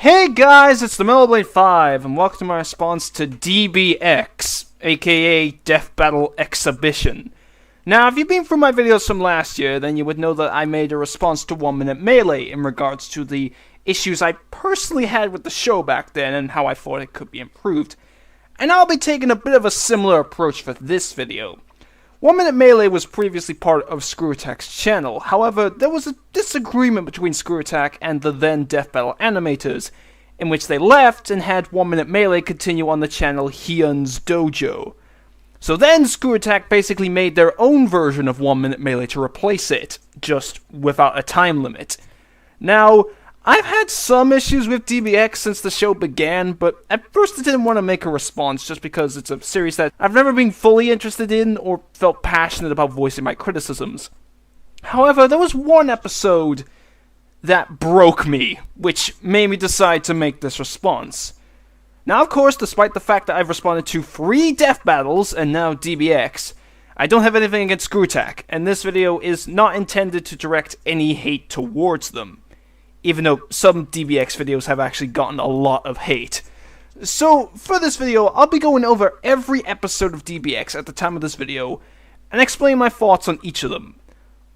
Hey guys, it's the Blade 5, and welcome to my response to DBX, aka Death Battle Exhibition. Now, if you've been through my videos from last year, then you would know that I made a response to 1 Minute Melee in regards to the issues I personally had with the show back then and how I thought it could be improved. And I'll be taking a bit of a similar approach for this video. 1 Minute Melee was previously part of Screw Attack's channel, however, there was a disagreement between Screw Attack and the then Death Battle animators, in which they left and had 1 Minute Melee continue on the channel Hyun's Dojo. So then Screw Attack basically made their own version of 1 Minute Melee to replace it, just without a time limit. Now, I've had some issues with DBX since the show began, but at first I didn't want to make a response just because it's a series that I've never been fully interested in or felt passionate about voicing my criticisms. However, there was one episode that broke me, which made me decide to make this response. Now, of course, despite the fact that I've responded to 3 Death Battles and now DBX, I don't have anything against Screw Attack, and this video is not intended to direct any hate towards them, even though some DBX videos have actually gotten a lot of hate. So, for this video, I'll be going over every episode of DBX at the time of this video, and explain my thoughts on each of them.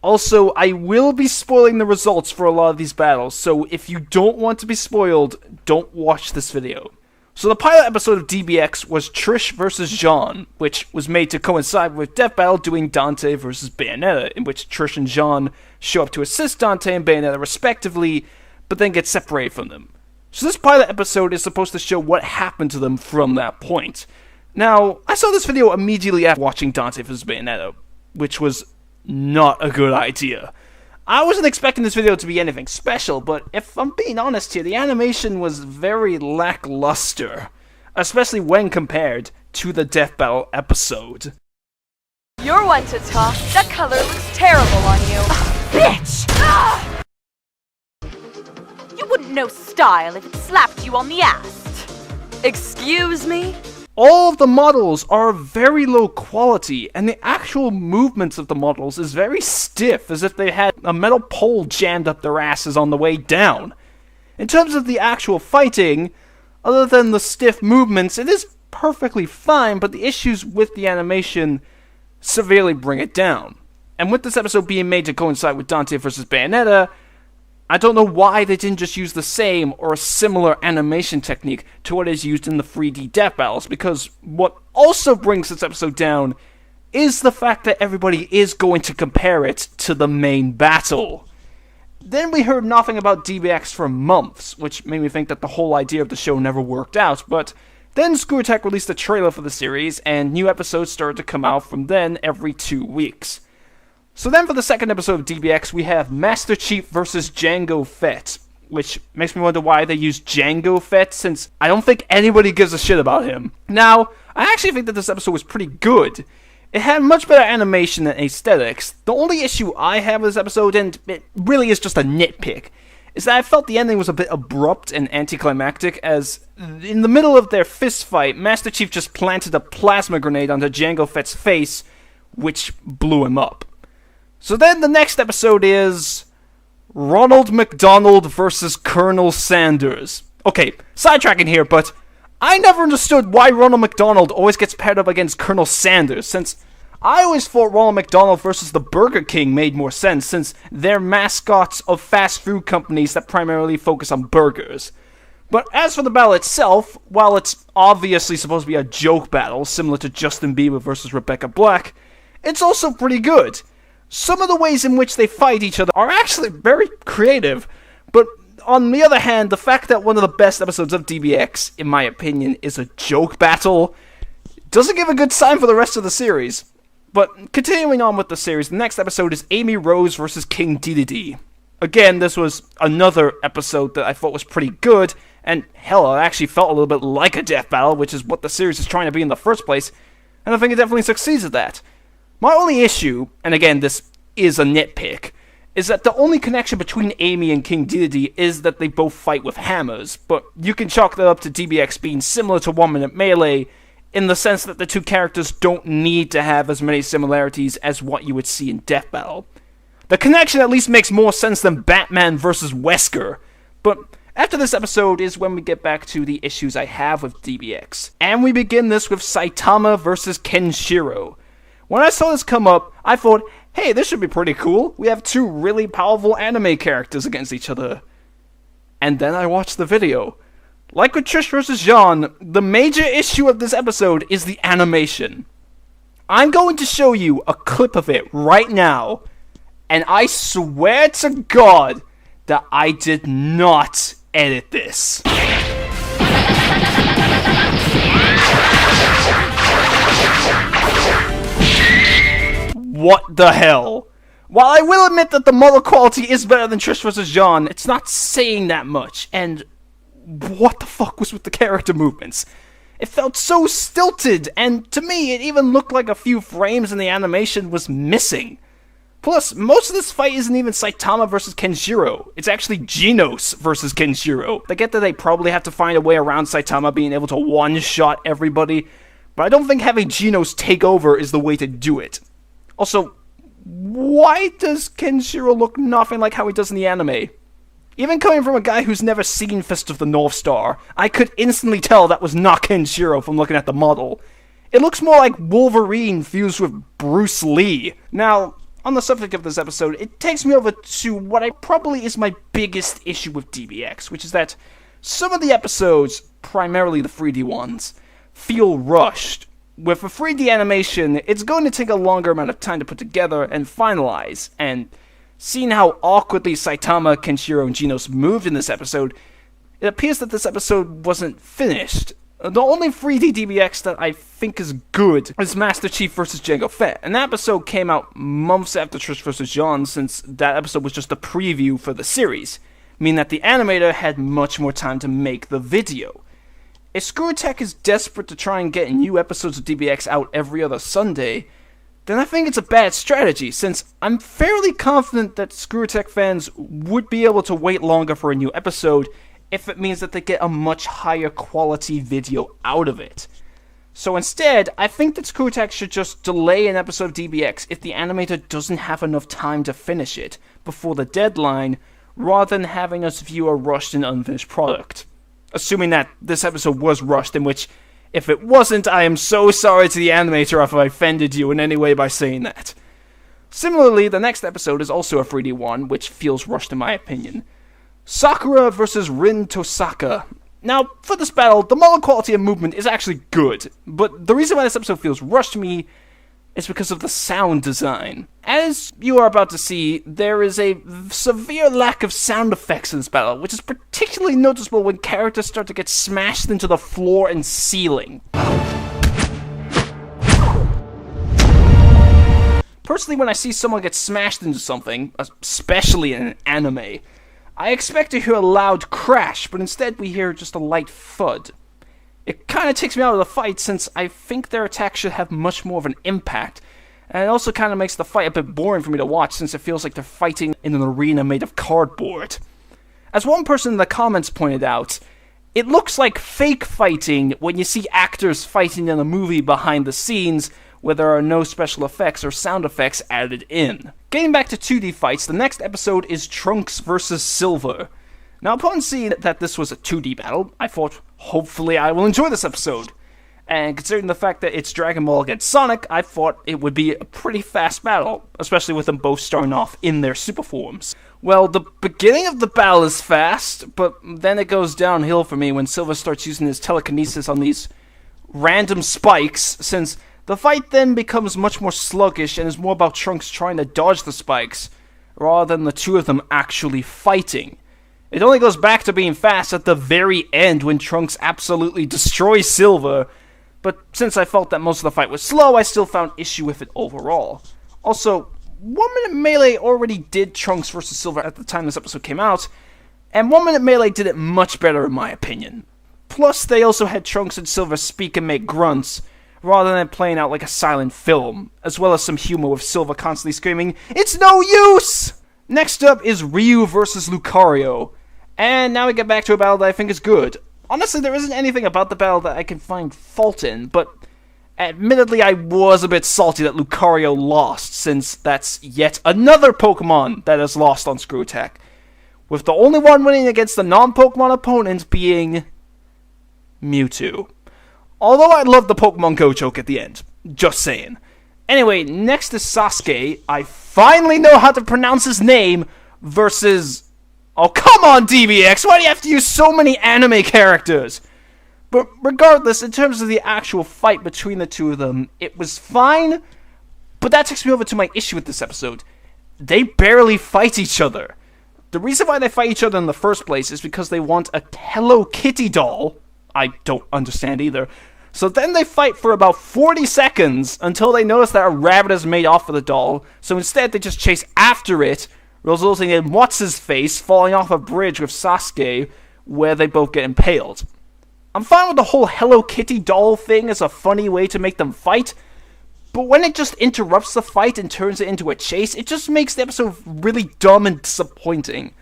Also, I will be spoiling the results for a lot of these battles, so if you don't want to be spoiled, don't watch this video. So the pilot episode of DBX was Trish vs. Jean, which was made to coincide with Death Battle doing Dante vs. Bayonetta, in which Trish and Jean show up to assist Dante and Bayonetta respectively, but then get separated from them. So this pilot episode is supposed to show what happened to them from that point. Now, I saw this video immediately after watching Dante vs. Bayonetta, which was not a good idea. I wasn't expecting this video to be anything special, but if I'm being honest here, the animation was very lackluster, especially when compared to the Death Battle episode. You're one to talk. That color looks terrible on you. Bitch! Ah! You wouldn't know style if it slapped you on the ass. Excuse me? All of the models are very low quality, and the actual movements of the models is very stiff, as if they had a metal pole jammed up their asses on the way down. In terms of the actual fighting, other than the stiff movements, it is perfectly fine, but the issues with the animation severely bring it down. And with this episode being made to coincide with Dante vs. Bayonetta, I don't know why they didn't just use the same or a similar animation technique to what is used in the 3D Death Battles, because what also brings this episode down is the fact that everybody is going to compare it to the main battle. Then we heard nothing about DBX for months, which made me think that the whole idea of the show never worked out, but then Screw Attack released a trailer for the series, and new episodes started to come out from then every 2 weeks. So then for the second episode of DBX, we have Master Chief vs. Jango Fett, which makes me wonder why they used Jango Fett, since I don't think anybody gives a shit about him. Now, I actually think that this episode was pretty good. It had much better animation and aesthetics. The only issue I have with this episode, and it really is just a nitpick, is that I felt the ending was a bit abrupt and anticlimactic, as in the middle of their fist fight, Master Chief just planted a plasma grenade onto Jango Fett's face, which blew him up. So then the next episode is Ronald McDonald versus Colonel Sanders. Okay, sidetracking here, but I never understood why Ronald McDonald always gets paired up against Colonel Sanders, since I always thought Ronald McDonald versus the Burger King made more sense, since they're mascots of fast food companies that primarily focus on burgers. But as for the battle itself, while it's obviously supposed to be a joke battle, similar to Justin Bieber versus Rebecca Black, it's also pretty good. Some of the ways in which they fight each other are actually very creative, but on the other hand, the fact that one of the best episodes of DBX, in my opinion, is a joke battle, doesn't give a good sign for the rest of the series. But continuing on with the series, the next episode is Amy Rose vs. King Dedede. Again, this was another episode that I thought was pretty good, and hell, it actually felt a little bit like a death battle, which is what the series is trying to be in the first place, and I think it definitely succeeds at that. My only issue, and again this is a nitpick, is that the only connection between Amy and King Dedede is that they both fight with hammers, but you can chalk that up to DBX being similar to 1 Minute Melee in the sense that the two characters don't need to have as many similarities as what you would see in Death Battle. The connection at least makes more sense than Batman vs. Wesker, but After this episode is when we get back to the issues I have with DBX. And we begin this with Saitama versus Kenshiro. When I saw this come up, I thought, hey, this should be pretty cool. We have two really powerful anime characters against each other. And then I watched the video. Like with Trish vs. Jean, the major issue of this episode is the animation. I'm going to show you a clip of it right now, and I swear to God that I did not edit this. What the hell? While I will admit that the model quality is better than Trish vs. Jean, it's not saying that much, and what the fuck was with the character movements? It felt so stilted, and to me, it even looked like a few frames in the animation was missing. Plus, most of this fight isn't even Saitama versus Kenshiro. It's actually Genos versus Kenshiro. I get that they probably have to find a way around Saitama being able to one-shot everybody, but I don't think having Genos take over is the way to do it. Also, why does Kenshiro look nothing like how he does in the anime? Even coming from a guy who's never seen Fist of the North Star, I could instantly tell that was not Kenshiro from looking at the model. It looks more like Wolverine fused with Bruce Lee. Now, on the subject of this episode, it takes me over to what probably is my biggest issue with DBX, which is that some of the episodes, primarily the 3D ones, feel rushed. With a 3D animation, it's going to take a longer amount of time to put together and finalize, and seeing how awkwardly Saitama, Kenshiro, and Genos moved in this episode, it appears that this episode wasn't finished. The only 3D DBX that I think is good is Master Chief vs. Jango Fett, and that episode came out months after Trish vs. Jean, since that episode was just a preview for the series, meaning that the animator had much more time to make the video. If Screwtech is desperate to try and get new episodes of DBX out every other Sunday, then I think it's a bad strategy, since I'm fairly confident that Screwtech fans would be able to wait longer for a new episode if it means that they get a much higher quality video out of it. So instead, I think that Screwtech should just delay an episode of DBX if the animator doesn't have enough time to finish it before the deadline, rather than having us view a rushed and unfinished product. Assuming that this episode was rushed, in which, if it wasn't, I am so sorry to the animator if I offended you in any way by saying that. Similarly, the next episode is also a 3D one, which feels rushed in my opinion. Sakura vs. Rin Tosaka. Now, for this battle, the model quality and movement is actually good, but the reason why this episode feels rushed to me is because of the sound design. As you are about to see, there is a severe lack of sound effects in this battle, which is particularly noticeable when characters start to get smashed into the floor and ceiling. Personally, when I see someone get smashed into something, especially in an anime, I expect to hear a loud crash, but instead we hear just a light thud. It kind of takes me out of the fight, since I think their attack should have much more of an impact, and it also kind of makes the fight a bit boring for me to watch, since it feels like they're fighting in an arena made of cardboard. As one person in the comments pointed out, it looks like fake fighting when you see actors fighting in a movie behind the scenes where there are no special effects or sound effects added in. Getting back to 2D fights, the next episode is Trunks vs. Silver. Now, upon seeing that this was a 2D battle, I thought, hopefully I will enjoy this episode. And considering the fact that it's Dragon Ball against Sonic, I thought it would be a pretty fast battle, especially with them both starting off in their super forms. Well, the beginning of the battle is fast, but then it goes downhill for me when Silver starts using his telekinesis on these random spikes, since the fight then becomes much more sluggish and is more about Trunks trying to dodge the spikes, rather than the two of them actually fighting. It only goes back to being fast at the very end when Trunks absolutely destroys Silver, but since I felt that most of the fight was slow, I still found issue with it overall. Also, 1 Minute Melee already did Trunks vs. Silver at the time this episode came out, and 1 Minute Melee did it much better in my opinion. Plus, they also had Trunks and Silver speak and make grunts, rather than playing out like a silent film, as well as some humor with Silver constantly screaming, "It's no use!" Next up is Ryu vs. Lucario. And now we get back to a battle that I think is good. Honestly, there isn't anything about the battle that I can find fault in, but admittedly I was a bit salty that Lucario lost, since that's yet another Pokemon that is lost on Screw Attack. with the only one winning against the non-Pokemon opponent being Mewtwo. Although I love the Pokemon Go joke at the end. Just saying. Anyway, next is Sasuke. I finally know how to pronounce his name versus... Oh, come on, DBX! Why do you have to use so many anime characters? But regardless, in terms of the actual fight between the two of them, it was fine. But that takes me over to my issue with this episode. They barely fight each other. The reason why they fight each other in the first place is because they want a Hello Kitty doll. I don't understand either. So then they fight for about 40 seconds until they notice that a rabbit is made off of the doll. So instead they just chase after it, resulting in What's-His-Face falling off a bridge with Sasuke, where they both get impaled. I'm fine with the whole Hello Kitty doll thing as a funny way to make them fight, but when it just interrupts the fight and turns it into a chase, it just makes the episode really dumb and disappointing.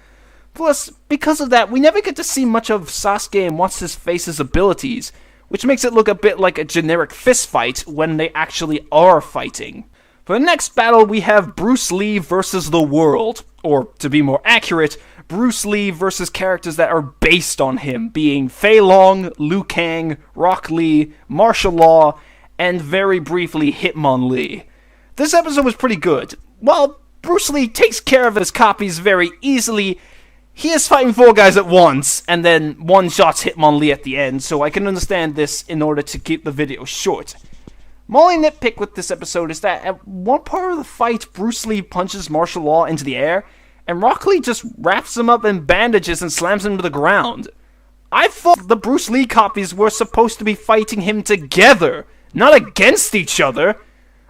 Plus, because of that, we never get to see much of Sasuke and What's-His-Face's abilities, which makes it look a bit like a generic fist fight when they actually are fighting. For the next battle, we have Bruce Lee versus the world, or to be more accurate, Bruce Lee versus characters that are based on him, being Fei Long, Liu Kang, Rock Lee, Martial Law, and very briefly Hitmonlee. This episode was pretty good. While Bruce Lee takes care of his copies very easily, he is fighting 4 guys at once, and then one-shots Hitmonlee at the end, so I can understand this in order to keep the video short. My only nitpick with this episode is that at one part of the fight, Bruce Lee punches Martial Law into the air, and Rock Lee just wraps him up in bandages and slams him to the ground. I thought the Bruce Lee copies were supposed to be fighting him together, not against each other.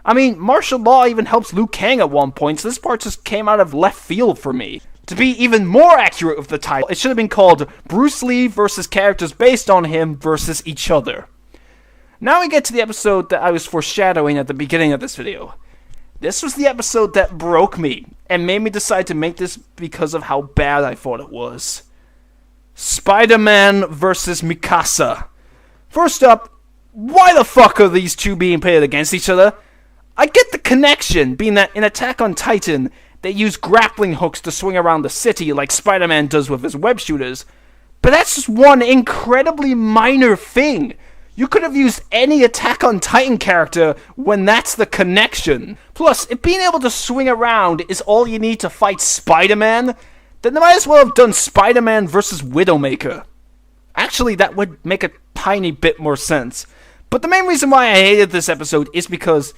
I mean, Martial Law even helps Liu Kang at one point, so this part just came out of left field for me. To be even more accurate with the title, it should have been called Bruce Lee versus characters based on him versus each other. Now we get to the episode that I was foreshadowing at the beginning of this video. This was the episode that broke me, and made me decide to make this because of how bad I thought it was. SpiderMan versus Mikasa. First up, why the fuck are these two being pitted against each other? I get the connection, being that in Attack on Titan, they use grappling hooks to swing around the city like Spider-Man does with his web shooters, but that's just one incredibly minor thing. You could have used any Attack on Titan character when that's the connection. Plus, if being able to swing around is all you need to fight Spider-Man, then they might as well have done Spider-Man versus Widowmaker. Actually, that would make a tiny bit more sense. But the main reason why I hated this episode is because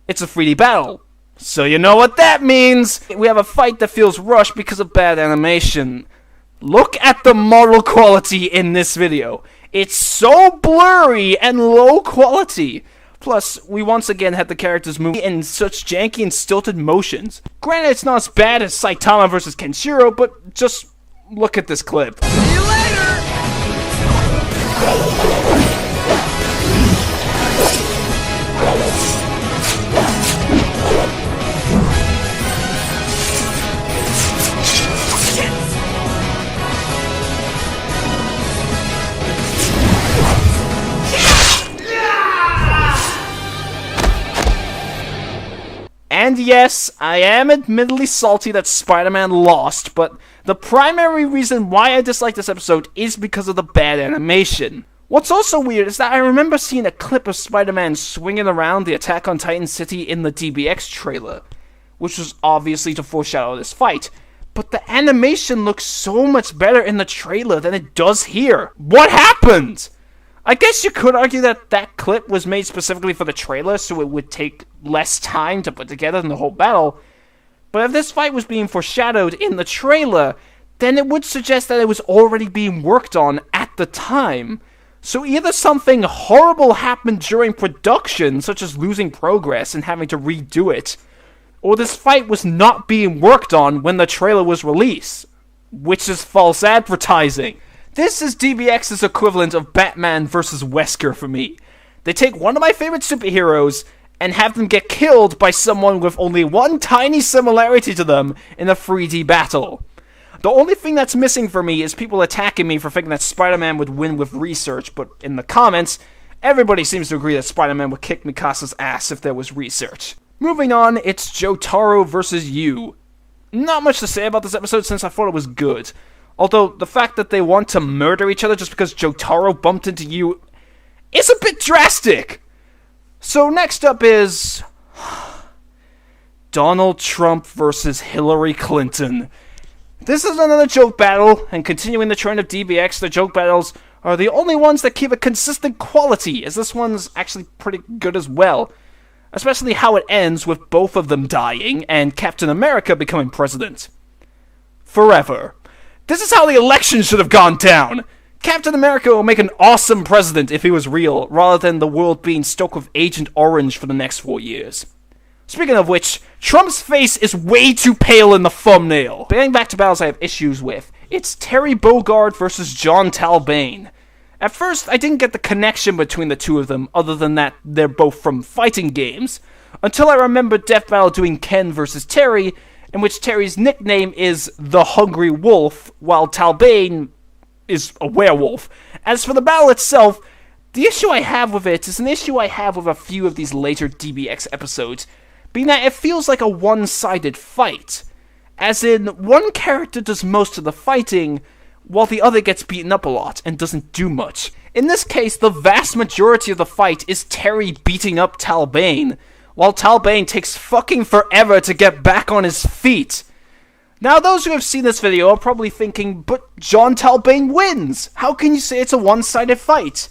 it's a 3D battle. So you know what that means! We have a fight that feels rushed because of bad animation. Look at the model quality in this video. It's so blurry and low quality. Plus, we once again had the characters move in such janky and stilted motions. Granted, it's not as bad as Saitama versus Kenshiro, but just look at this clip. See you later! And yes, I am admittedly salty that Spider-Man lost, but the primary reason why I dislike this episode is because of the bad animation. What's also weird is that I remember seeing a clip of Spider-Man swinging around the Attack on Titan city in the DBX trailer, which was obviously to foreshadow this fight, but the animation looks so much better in the trailer than it does here. What happened? I guess you could argue that that clip was made specifically for the trailer, so it would take less time to put together than the whole battle. But if this fight was being foreshadowed in the trailer, then it would suggest that it was already being worked on at the time. So either something horrible happened during production, such as losing progress and having to redo it, or this fight was not being worked on when the trailer was released, which is false advertising. This is DBX's equivalent of Batman vs. Wesker for me. They take one of my favorite superheroes and have them get killed by someone with only one tiny similarity to them in a 3D battle. The only thing that's missing for me is people attacking me for thinking that Spider-Man would win with research, but in the comments, everybody seems to agree that Spider-Man would kick Mikasa's ass if there was research. Moving on, it's Jotaro vs. Yu. not much to say about this episode since I thought it was good. Although, the fact that they want to murder each other just because Jotaro bumped into you is a bit drastic! So next up is Donald Trump versus Hillary Clinton. This is another joke battle, and continuing the trend of DBX, the joke battles are the only ones that keep a consistent quality, as this one's actually pretty good as well. Especially how it ends with both of them dying and Captain America becoming president. Forever. This is how the election should have gone down! Captain America will make an awesome president if he was real, rather than the world being stoked with Agent Orange for the next 4 years. Speaking of which, Trump's face is way too pale in the thumbnail. Getting back to battles I have issues with, it's Terry Bogard versus John Talbane. At first, I didn't get the connection between the two of them, other than that they're both from fighting games, until I remembered Death Battle doing Ken versus Terry, in which Terry's nickname is the Hungry Wolf, while Talbane is a werewolf. As for the battle itself, the issue I have with it is an issue I have with a few of these later DBX episodes, being that it feels like a one-sided fight. As in, one character does most of the fighting, while the other gets beaten up a lot and doesn't do much. In this case, the vast majority of the fight is Terry beating up Talbane, while Talbane takes fucking forever to get back on his feet. Now, those who have seen this video are probably thinking, but John Talbane wins! How can you say it's a one-sided fight?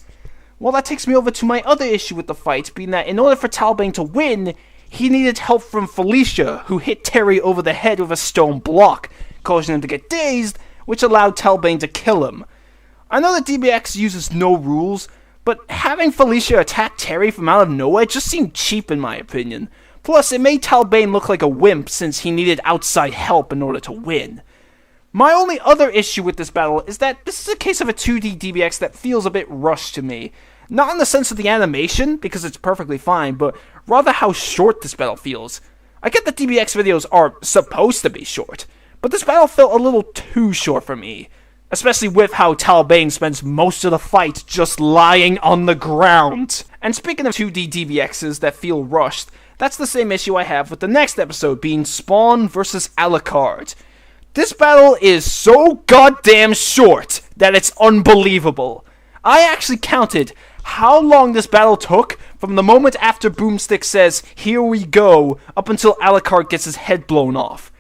Well, that takes me over to my other issue with the fight, being that in order for Talbane to win, he needed help from Felicia, who hit Terry over the head with a stone block, causing him to get dazed, which allowed Talbane to kill him. I know that DBX uses no rules, but having Felicia attack Terry from out of nowhere just seemed cheap in my opinion. Plus, it made Talbane look like a wimp since he needed outside help in order to win. My only other issue with this battle is that this is a case of a 2D DBX that feels a bit rushed to me. Not in the sense of the animation, because it's perfectly fine, but rather how short this battle feels. I get that DBX videos are supposed to be short, but this battle felt a little too short for me. Especially with how Talbane spends most of the fight just lying on the ground. And speaking of 2D DBXs that feel rushed, that's the same issue I have with the next episode being Spawn versus Alucard. This battle is so goddamn short that it's unbelievable. I actually counted how long this battle took from the moment after Boomstick says, "Here we go," up until Alucard gets his head blown off.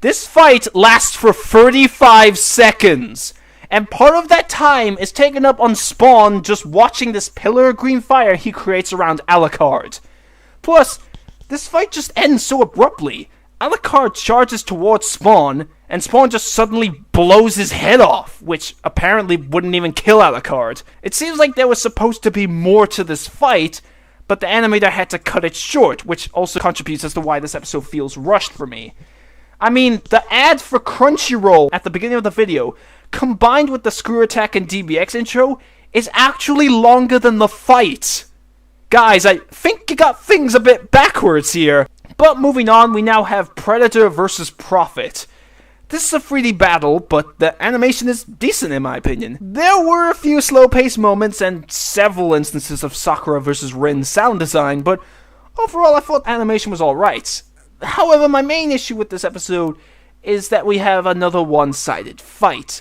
This fight lasts for 35 seconds, and part of that time is taken up on Spawn just watching this pillar of green fire he creates around Alucard. Plus, this fight just ends so abruptly. Alucard charges towards Spawn, and Spawn just suddenly blows his head off, which apparently wouldn't even kill Alucard. It seems like there was supposed to be more to this fight, but the animator had to cut it short, which also contributes as to why this episode feels rushed for me. I mean, the ad for Crunchyroll at the beginning of the video, combined with the Screw Attack and DBX intro, is actually longer than the fight. Guys, I think you got things a bit backwards here. But moving on, we now have Predator versus Prophet. This is a 3D battle, but the animation is decent in my opinion. There were a few slow-paced moments and several instances of Sakura versus Rin's sound design, but overall I thought animation was alright. However, my main issue with this episode is that we have another one-sided fight.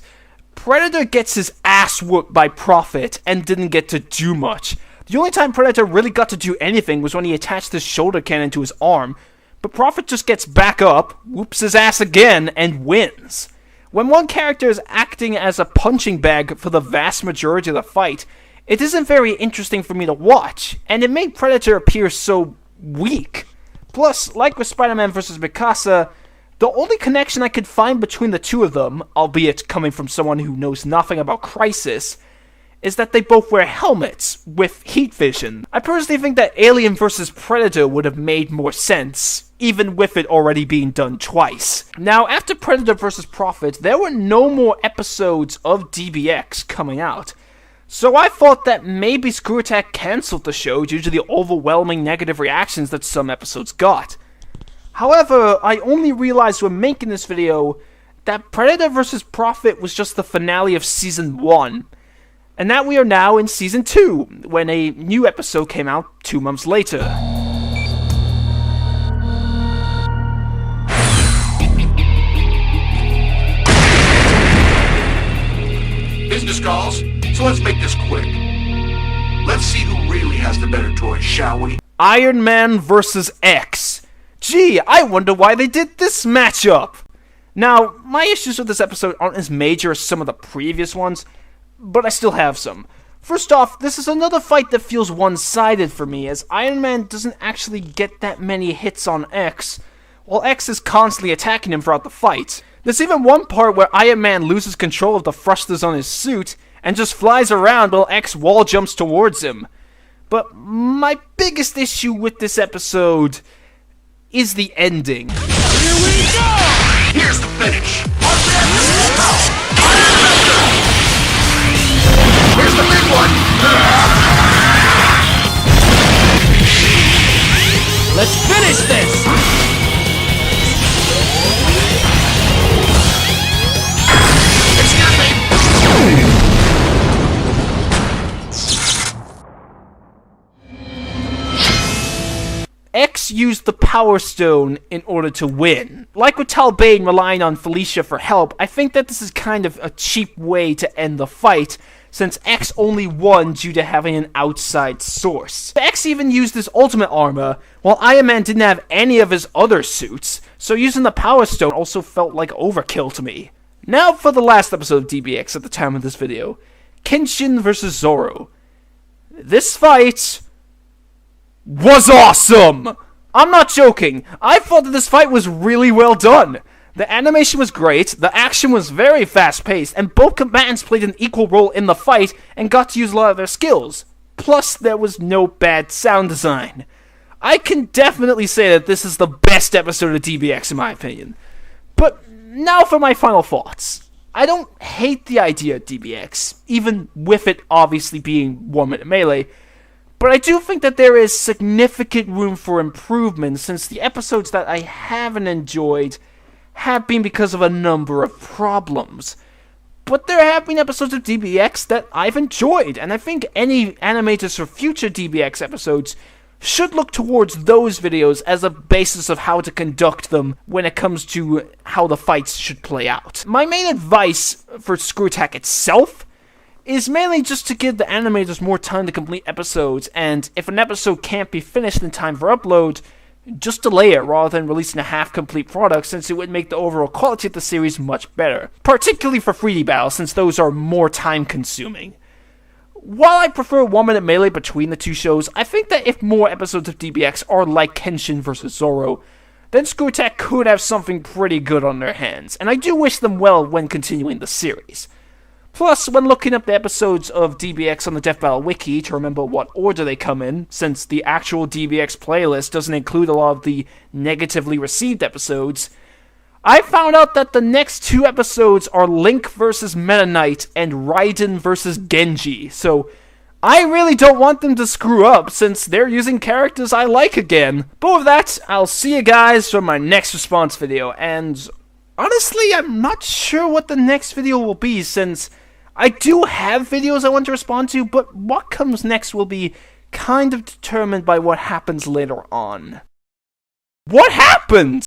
Predator gets his ass whooped by Prophet and didn't get to do much. The only time Predator really got to do anything was when he attached his shoulder cannon to his arm, but Prophet just gets back up, whoops his ass again, and wins. When one character is acting as a punching bag for the vast majority of the fight, it isn't very interesting for me to watch, and it made Predator appear so weak. Plus, like with SpiderMan vs. Mikasa, the only connection I could find between the two of them, albeit coming from someone who knows nothing about Crisis, is that they both wear helmets with heat vision. I personally think that Alien vs. Predator would have made more sense, even with it already being done twice. Now, after Predator vs. Prophet, there were no more episodes of DBX coming out. So I thought that maybe Screw Attack cancelled the show due to the overwhelming negative reactions that some episodes got. However, I only realized when making this video that Predator vs. Prophet was just the finale of Season 1, and that we are now in Season 2, when a new episode came out 2 months later. So let's make this quick. Let's see who really has the better toy, shall we? Iron Man vs. X. Gee, I wonder why they did this matchup. Now, my issues with this episode aren't as major as some of the previous ones, but I still have some. First off, this is another fight that feels one-sided for me, as Iron Man doesn't actually get that many hits on X, while X is constantly attacking him throughout the fight. There's even one part where Iron Man loses control of the thrusters on his suit, and just flies around while X wall jumps towards him. But my biggest issue with this episode is the ending. Here we go! Here's the finish! Here's the big one! Let's finish this! Excuse me! X used the Power Stone in order to win. Like with Bane relying on Felicia for help, I think that this is kind of a cheap way to end the fight, since X only won due to having an outside source. X even used his ultimate armor, while Iron Man didn't have any of his other suits, so using the Power Stone also felt like overkill to me. Now for the last episode of DBX at the time of this video, Kenshin vs. Zorro. This fight was awesome! I'm not joking, I thought that this fight was really well done. The animation was great, the action was very fast-paced, and both combatants played an equal role in the fight and got to use a lot of their skills. Plus, there was no bad sound design. I can definitely say that this is the best episode of DBX in my opinion. But now for my final thoughts. I don't hate the idea of DBX, even with it obviously being 1 minute melee, but I do think that there is significant room for improvement since the episodes that I haven't enjoyed have been because of a number of problems. But there have been episodes of DBX that I've enjoyed, and I think any animators for future DBX episodes should look towards those videos as a basis of how to conduct them when it comes to how the fights should play out. My main advice for Screw Attack itself is mainly just to give the animators more time to complete episodes, and if an episode can't be finished in time for upload, just delay it rather than releasing a half-complete product, since it would make the overall quality of the series much better. Particularly for 3D battles, since those are more time-consuming. While I prefer 1 minute melee between the two shows, I think that if more episodes of DBX are like Kenshin vs. Zorro, then Screw Attack could have something pretty good on their hands, and I do wish them well when continuing the series. Plus, when looking up the episodes of DBX on the Death Battle Wiki to remember what order they come in, since the actual DBX playlist doesn't include a lot of the negatively received episodes, I found out that the next 2 episodes are Link vs. Meta Knight and Raiden vs. Genji, so I really don't want them to screw up since they're using characters I like again. But with that, I'll see you guys for my next response video, and honestly, I'm not sure what the next video will be since I do have videos I want to respond to, but what comes next will be kind of determined by what happens later on. What happened?